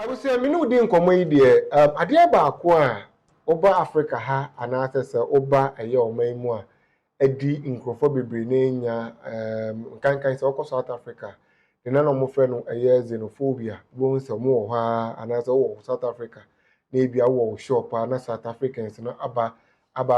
I would say, I mean, within comedy, Adia Bakwa, Oba Africa ha, and as Oba a year or may more, Eddie in Crophobi Brina, Kankai, South Africa. The none of my friend a year xenophobia, wounds or more, and as South Africa. Maybe I will shop, and South Africans, no Abba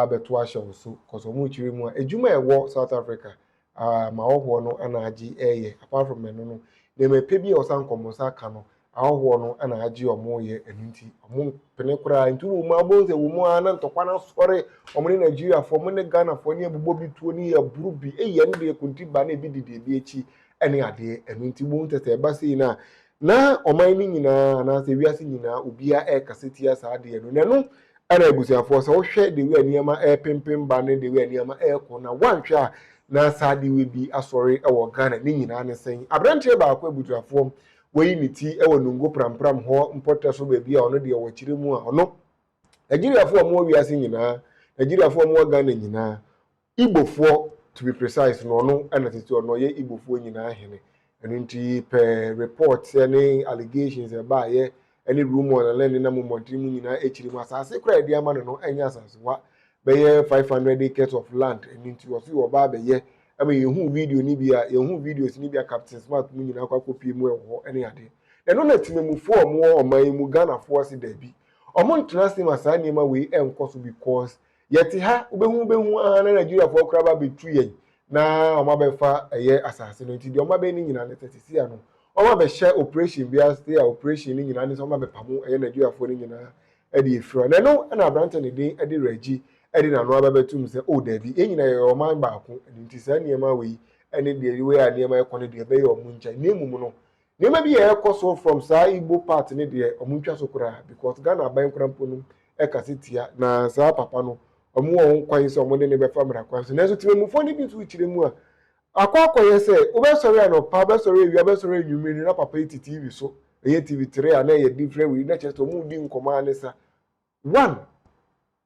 Betuasha, so, because of much more. A Juma walk South Africa, my own no, and I, apart from Menono, they may pay me or some Comosa Cano. Awo no na agi omo ye enunti omo pene kura ntu mo abo se wo mo ana ntokwa na sore omo ni Nigeria fo mo ne Ghana fo ne ebubo bi tuo ni aburu bi eye ne de kunti ba na bi dide bi echi ene ade enunti wo ntete ba sei na oman ni nyina na se wiase nyina obia e kaseti asa ade no ne no ana ebusiafo se wo hwe de wi aniama e pimpim ba ne de wi aniama e ko na wanhwe a na sade we bi asore e wo Ghana ni nyina ne sen abrantie ba akwa ebusiafo wey ni ti e wonungo prampram ho mpote so baabi a ono de wo kire mu a ono Nigeria fo mo wiase nyina Nigeria fo mo Ghana nyina Igbo fo to be precise no ono ana tete ono ye Igbo fo nyina hene eno nti per report any allegations e ba ye any rumor na lend na mo monti mu nyina e kire mu asase kra e dia ma no enya asase wa be ye 500 acres of land eno nti wo fi wo ba be ye ama yehu video ni bia yehu videos ni bia Captain Smart mu nyina akwa kopie mu ewo ene ade eno na timemufo omo oman mu Ghana fo se dabi omo ntransi masa ni ma we enkoso because yeti ha ubehu na Nigeria fo kra ba betu yen na omo be fa eye asase no ntidi omo be ni nyina ne tetesi ano omo be share operation bia stay operation ni nyina ne so omo be pamo eye Nigeria fo ni nyina e de efiro na no na abrante ne din e de Reggie edi na no ababetum se o dabi enyina ye oman baako nti sa niema we ene de we a niema e kone de be ye omu ncha nemu no niema bi ye ekoso from sa Igbo part ne de omu ntwa so kura because Ghana ban krampo no e kasetia na sa papa no omu won kwan se omu de ne be famra kwan so na so timemufo ni bi tu chire mu a akwakoye se obesori no pa besori wi besori enwumiri na papa TV so eye TV3 a na ye different we na chesto omu di nkoma ne sa one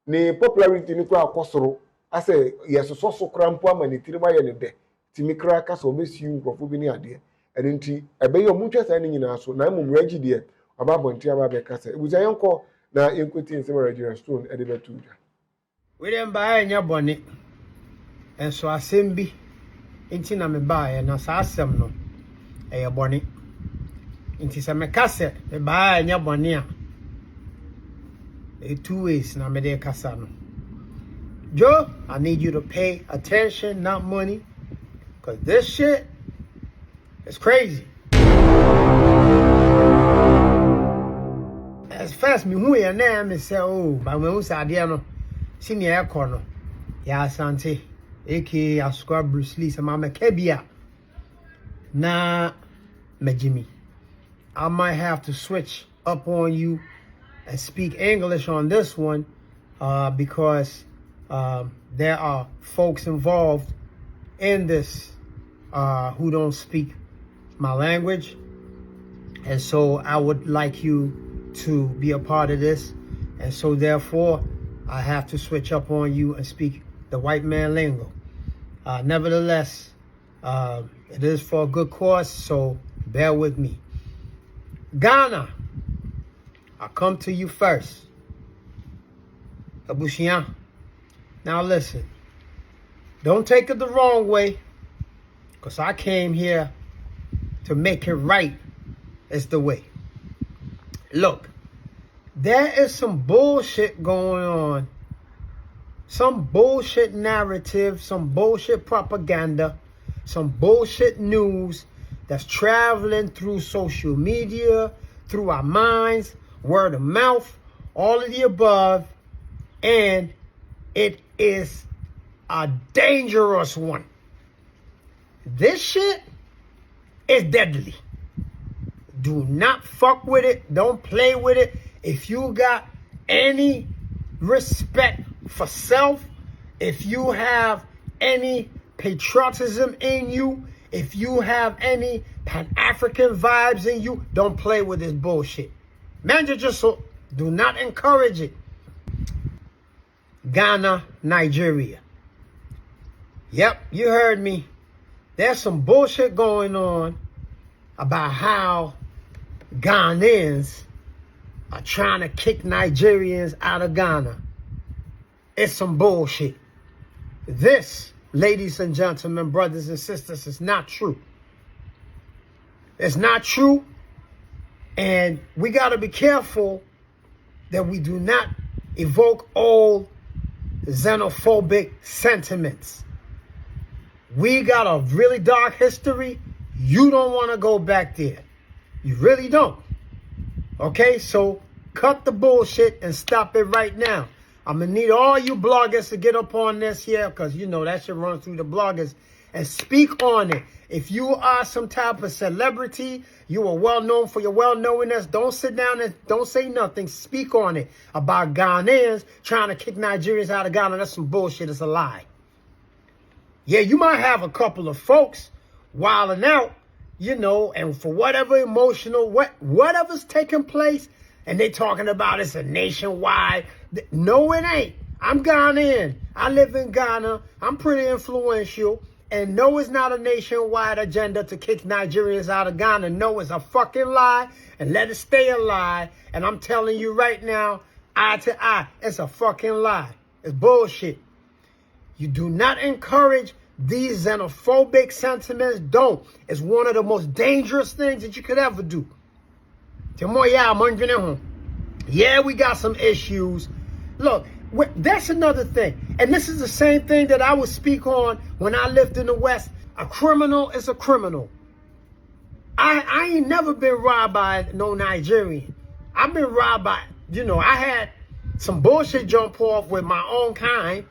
ni popularity ni kwa akosoro ase yesoso so krampo ama ni tirima ye ne de timikra ka so obesiu nkrofo bi ni ade ene nti ebe ye omutwa sa ni nyina so na mum Reggie de ababonti ababe ka se ebuza yenko na equity nsem Reggie Rockstone ede betu dwa we dem ba enya bone enso asem bi nti na me ba ye na sa asem no eye bone nti se me ka se me ba enya bone a two ways na me de kasa no Joe, I need you to pay attention, not money, because this shit is crazy. As fast me who ya na me say oh, but me who say dia no, senior corner. Ya Asante, aka Asukwa Bruce Lee, sama me kebia. Na me Jimmy. I might have to switch up on you and speak English on this one because there are folks involved in this who don't speak my language, and so I would like you to be a part of this, and so therefore I have to switch up on you and speak the white man lingo. Nevertheless, it is for a good cause, so bear with me. Ghana, I come to you first. Abushian. Now listen, don't take it the wrong way, because I came here to make it right is the way. Look, there is some bullshit going on, some bullshit narrative, some bullshit propaganda, some bullshit news that's traveling through social media, through our minds, word of mouth, all of the above, and it is a dangerous one. This shit is deadly. Do not fuck with it. Don't play with it. If you got any respect for self, if you have any patriotism in you, if you have any Pan-African vibes in you, don't play with this bullshit. Man, just so do not encourage it. Ghana, Nigeria. Yep, you heard me. There's some bullshit going on about how Ghanaians are trying to kick Nigerians out of Ghana. It's some bullshit. This, ladies and gentlemen, brothers and sisters, is not true. It's not true. And we got to be careful that we do not evoke old xenophobic sentiments. We got a really dark history. You don't want to go back there. You really don't. Okay, so cut the bullshit and stop it right now. I'm going to need all you bloggers to get up on this here, because you know that should run through the bloggers, and speak on it. If you are some type of celebrity, you are well known for your well-knownness, don't sit down and don't say nothing. Speak on it about Ghanaians trying to kick Nigerians out of Ghana. That's some bullshit. It's a lie. Yeah, you might have a couple of folks wilding out, you know, and for whatever emotional, whatever's taking place, and they talking about it's a nationwide. No, it ain't. I'm Ghanaian. I live in Ghana. I'm pretty influential. And no, it's not a nationwide agenda to kick Nigerians out of Ghana. No, it's a fucking lie. And let it stay a lie. And I'm telling you right now, eye to eye, it's a fucking lie. It's bullshit. You do not encourage these xenophobic sentiments. Don't. It's one of the most dangerous things that you could ever do. Yeah, we got some issues. Look, that's another thing. And this is the same thing that I would speak on when I lived in the West. A criminal is a criminal. I ain't never been robbed by no Nigerian. I've been robbed by, you know, I had some bullshit jump off with my own kind.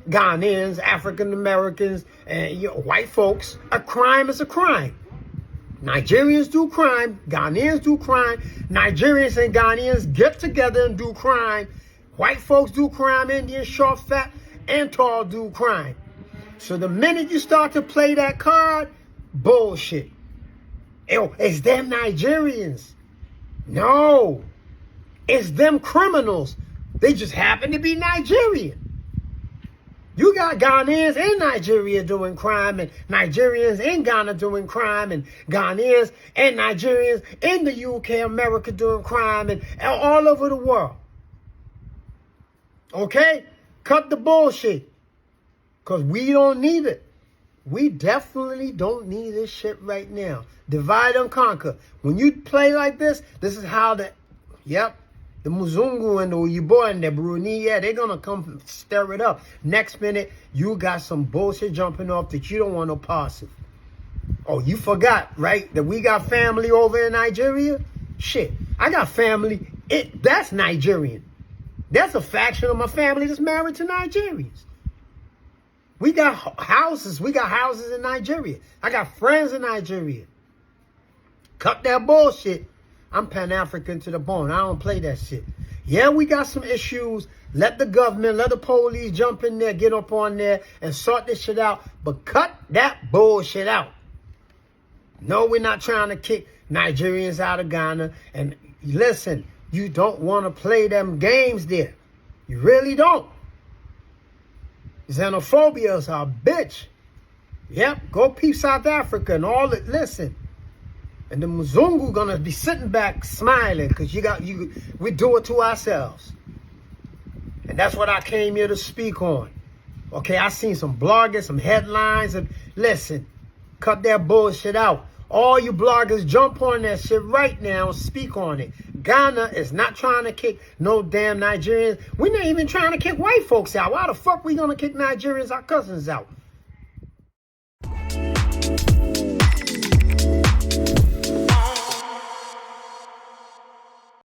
Ghanaians, African Americans, and white folks. A crime is a crime. Nigerians do crime. Ghanaians do crime. Nigerians and Ghanaians get together and do crime. White folks do crime. Indians, short, fat, and tall do crime. So the minute you start to play that card, bullshit. It's them Nigerians. No. It's them criminals. They just happen to be Nigerian. You got Ghanaians in Nigeria doing crime, and Nigerians in Ghana doing crime, and Ghanaians and Nigerians in the UK, America doing crime, and all over the world. Okay? Cut the bullshit. Because we don't need it. We definitely don't need this shit right now. Divide and conquer. When you play like this is how the Muzungu and the Igbo and the Bruni, yeah, they're going to come stir it up. Next minute, you got some bullshit jumping off that you don't want no parts of. Oh, you forgot, right, that we got family over in Nigeria? Shit, I got family. That's Nigerian. That's a faction of my family that's married to Nigerians. We got houses. We got houses in Nigeria. I got friends in Nigeria. Cut that bullshit. I'm Pan-African to the bone. I don't play that shit. Yeah, we got some issues. Let the government, let the police jump in there, get up on there, and sort this shit out. But cut that bullshit out. No, we're not trying to kick Nigerians out of Ghana. And listen, you don't want to play them games there. You really don't. Xenophobia is a bitch. Yep, go peep South Africa and all that. Listen. And the Muzungu gonna be sitting back smiling because we do it to ourselves. And that's what I came here to speak on. Okay, I seen some bloggers, some headlines, and listen, cut that bullshit out. All you bloggers, jump on that shit right now and speak on it. Ghana is not trying to kick no damn Nigerians. We're not even trying to kick white folks out. Why the fuck we gonna kick Nigerians, our cousins, out?